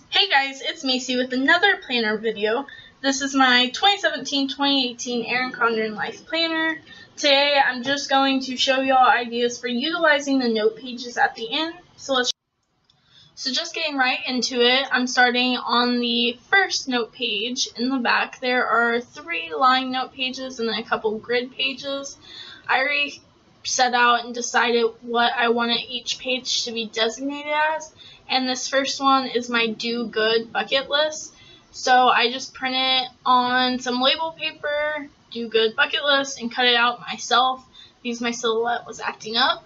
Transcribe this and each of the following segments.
Hey guys, it's Macy with another planner video. This is my 2017-2018 Erin Condren Life Planner. Today I'm just going to show y'all ideas for utilizing the note pages at the end. So just getting right into it, I'm starting on the first note page in the back. There are 3 line note pages and then a couple grid pages. I already set out and decided what I wanted each page to be designated as. And this first one is my do good bucket list. So I just printed it on some label paper, do good bucket list, and cut it out myself because my silhouette was acting up.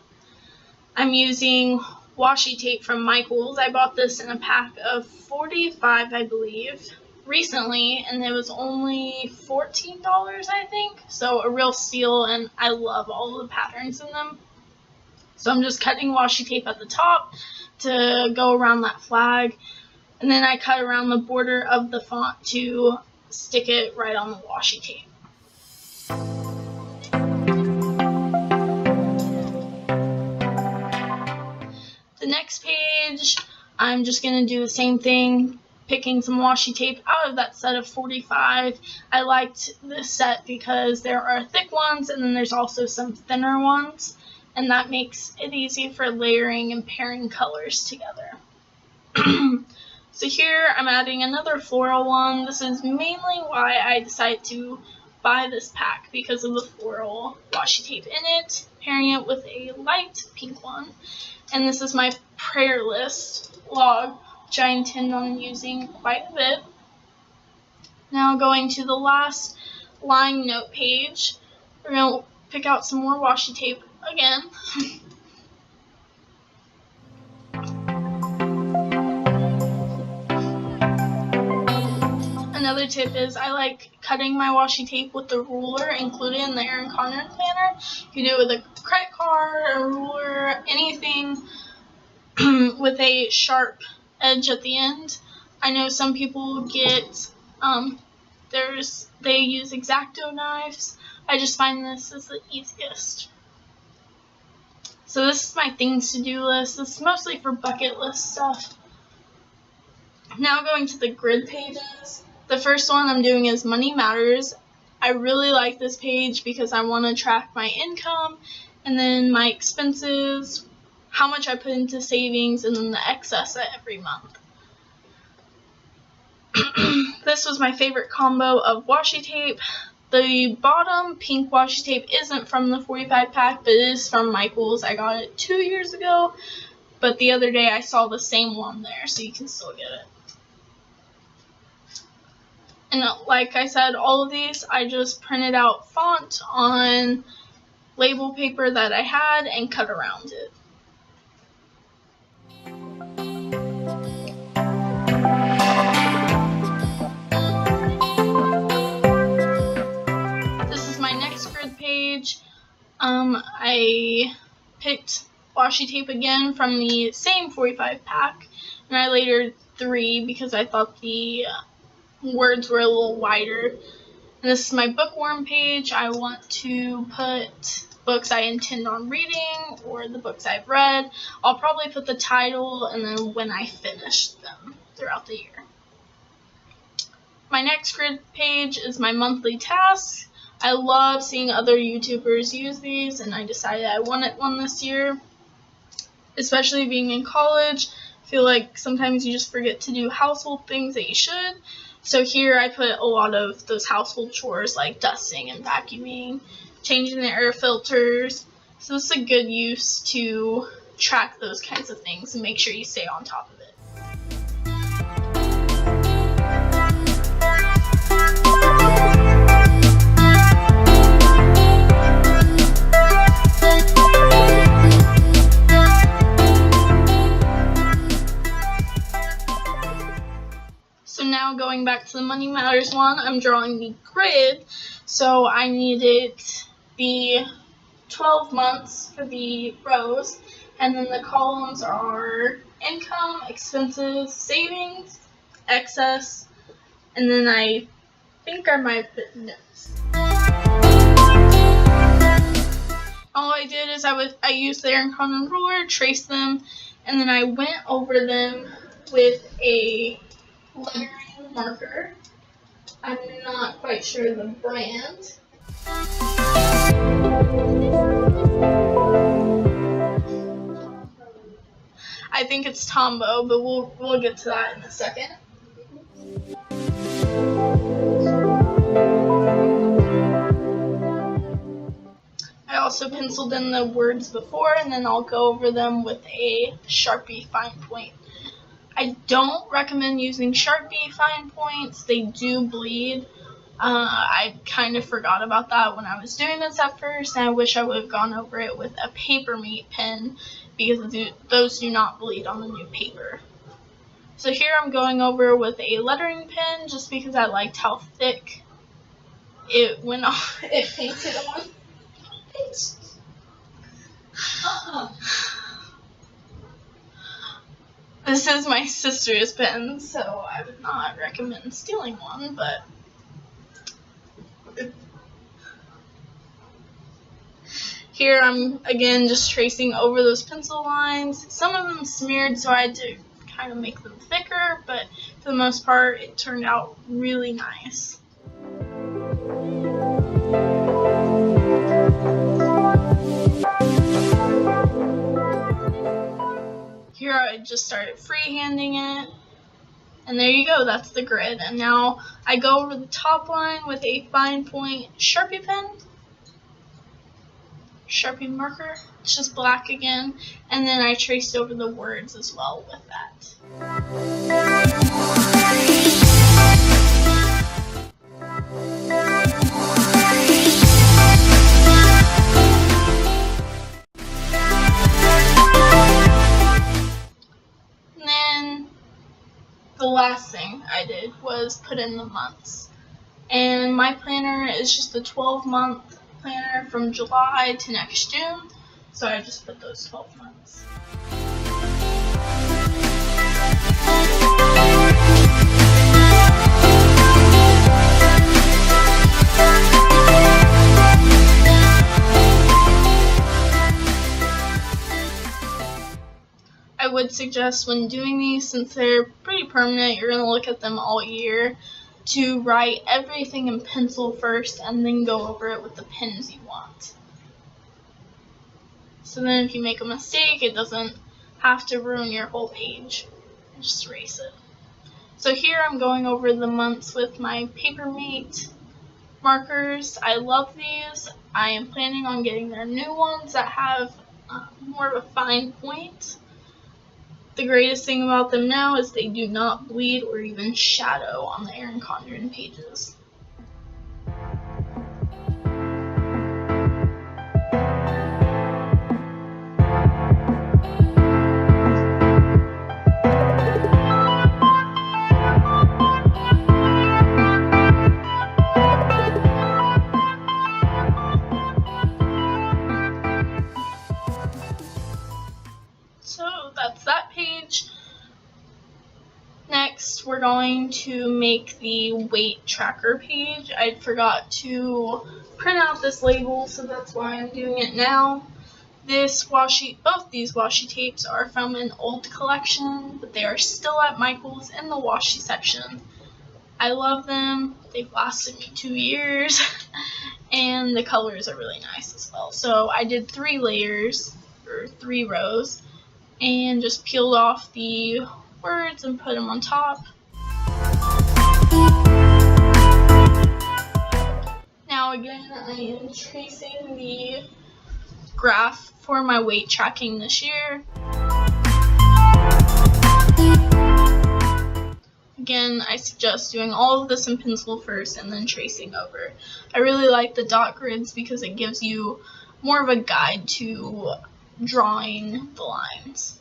I'm using washi tape from Michaels. I bought this in a pack of 45, I believe, recently, and it was only $14, I think. So a real steal, and I love all of the patterns in them. So I'm just cutting washi tape at the top to go around that flag, and then I cut around the border of the font to stick it right on the washi tape. The next page, I'm just going to do the same thing, picking some washi tape out of that set of 45. I liked this set because there are thick ones and then there's also some thinner ones, and that makes it easy for layering and pairing colors together. So here I'm adding another floral one. This is mainly why I decided to buy this pack, because of the floral washi tape in it, pairing it with a light pink one. And this is my prayer list log, which I intend on using quite a bit. Now going to the last line note page, we're going to pick out some more washi tape again. Another tip is I like cutting my washi tape with the ruler included in the Erin Condren planner. You can do it with a credit card, a ruler, anything with a sharp edge at the end. I know some people get, they use X-Acto knives. I just find this is the easiest. So this is my things to do list. This is mostly for bucket list stuff. Now going to the grid pages. The first one I'm doing is Money Matters. I really like this page because I want to track my income and then my expenses, how much I put into savings, and then the excess every month. This was my favorite combo of washi tape. The bottom pink washi tape isn't from the 45 pack, but it is from Michaels. I got it 2 years ago, but the other day I saw the same one there, so you can still get it. And like I said, all of these I just printed out font on label paper that I had and cut around it. Page. I picked washi tape again from the same 45 pack, and I layered 3 because I thought the words were a little wider. And this is my bookworm page. I want to put books I intend on reading or the books I've read. I'll probably put the title and then when I finish them throughout the year. My next grid page is my monthly tasks. I love seeing other YouTubers use these, and I decided I wanted one this year. Especially being in college, I feel like sometimes you just forget to do household things that you should. So here I put a lot of those household chores like dusting and vacuuming, changing the air filters. So this is a good use to track those kinds of things and make sure you stay on top of it. So now going back to the Money Matters one, I'm drawing the grid. So I needed the 12 months for the rows, and then the columns are income, expenses, savings, excess, and then I think I might put notes. All I did is I used the Erin Condren ruler, traced them, and then I went over them with a lettering marker. I'm not quite sure the brand. I think it's Tombow, but we'll get to that in a second. I also penciled in the words before, and then I'll go over them with a Sharpie fine point. I don't recommend using Sharpie fine points. They do bleed. I kind of forgot about that when I was doing this at first, and I wish I would have gone over it with a Papermate pen, because those do not bleed on the new paper. So here I'm going over with a lettering pen, just because I liked how thick it went off. It painted on. This is my sister's pen, so I would not recommend stealing one, but here I'm again just tracing over those pencil lines. Some of them smeared, so I had to kind of make them thicker, but for the most part it turned out really nice. Here I just started freehanding it, and there you go, that's the grid. And now I go over the top line with a fine point Sharpie pen, Sharpie marker, it's just black again, and then I traced over the words as well with that. The last thing I did was put in the months, and my planner is just a 12-month planner from July to next June, so I just put those 12 months. I would suggest when doing these, since they're pretty permanent, you're going to look at them all year, to write everything in pencil first and then go over it with the pens you want. So then if you make a mistake, it doesn't have to ruin your whole page. Just erase it. So here I'm going over the months with my Papermate markers. I love these. I am planning on getting their new ones that have more of a fine point. The greatest thing about them now is they do not bleed or even shadow on the Erin Condren pages. So that's that page. Next, we're going to make the weight tracker page. I forgot to print out this label, so that's why I'm doing it now. Both these washi tapes are from an old collection, but they are still at Michael's in the washi section. I love them. They've lasted me 2 years, and the colors are really nice as well. So I did 3 layers, or 3 rows, and just peeled off the words and put them on top. Now again, I am tracing the graph for my weight tracking this year. Again, I suggest doing all of this in pencil first and then tracing over. I really like the dot grids because it gives you more of a guide to drawing the lines.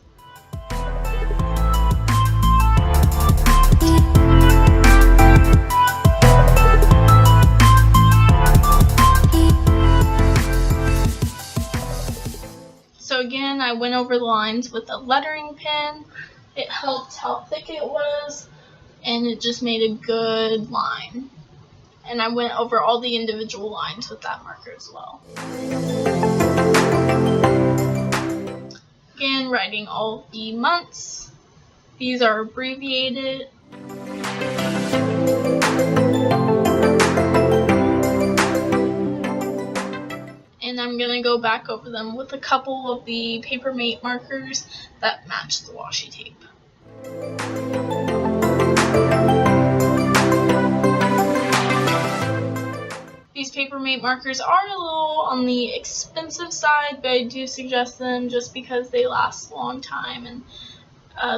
So again, I went over the lines with a lettering pen. It helped how thick it was, and it just made a good line. And I went over all the individual lines with that marker as well. Again, writing all the months. These are abbreviated. And I'm going to go back over them with a couple of the Papermate markers that match the washi tape. These Papermate markers are a little on the expensive side, but I do suggest them just because they last a long time and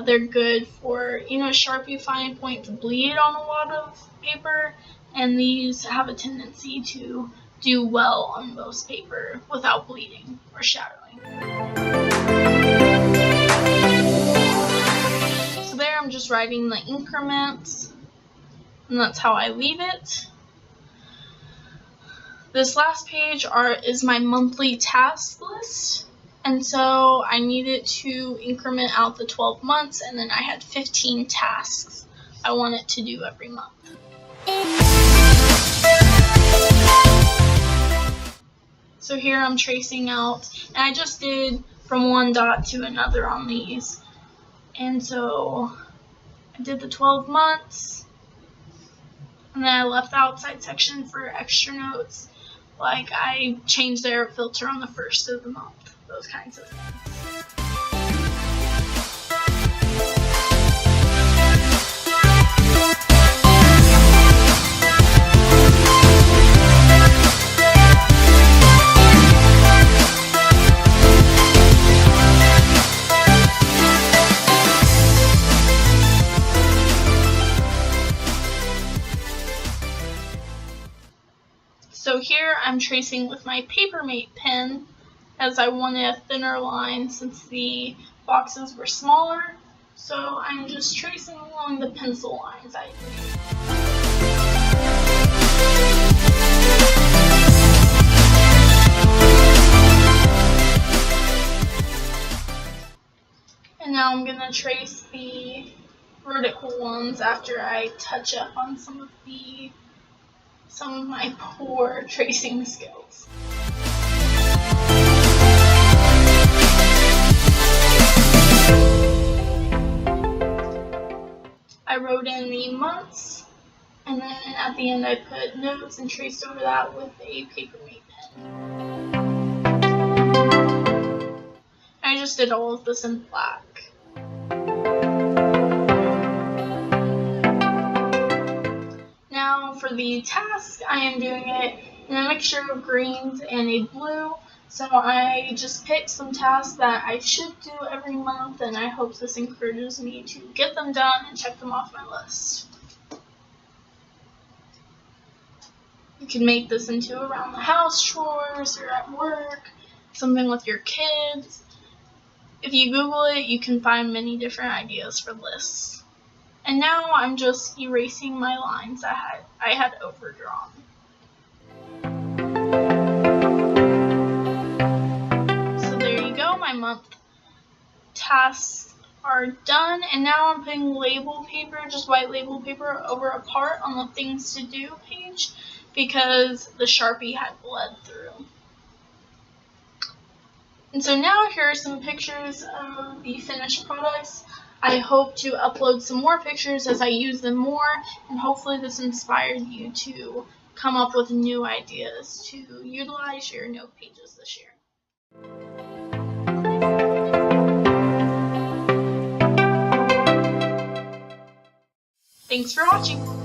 they're good for, Sharpie fine points bleed on a lot of paper, and these have a tendency to do well on most paper without bleeding or shattering. So there I'm just writing the increments, and that's how I leave it. This last page is my monthly task list, and so I needed to increment out the 12 months, and then I had 15 tasks I wanted to do every month. So here I'm tracing out, and I just did from one dot to another on these. And so I did the 12 months, and then I left the outside section for extra notes, like I changed the air filter on the first of the month, those kinds of things. So here I'm tracing with my Papermate pen, as I wanted a thinner line since the boxes were smaller. So I'm just tracing along the pencil lines I made. And now I'm going to trace the vertical ones after I touch up on some of my poor tracing skills. I wrote in the months, and then at the end I put notes and traced over that with a Papermate pen. I just did all of this in black. Now for the task, I am doing it in a mixture of greens and a blue. So I just picked some tasks that I should do every month, and I hope this encourages me to get them done and check them off my list. You can make this into around the house chores or at work, something with your kids. If you Google it, you can find many different ideas for lists. And now I'm just erasing my lines I had overdrawn. So there you go, my month tasks are done, and now I'm putting label paper, just white label paper, over a part on the things to do page because the Sharpie had bled through. And so now here are some pictures of the finished products. I hope to upload some more pictures as I use them more, and hopefully this inspired you to come up with new ideas to utilize your note pages this year. Thanks for watching!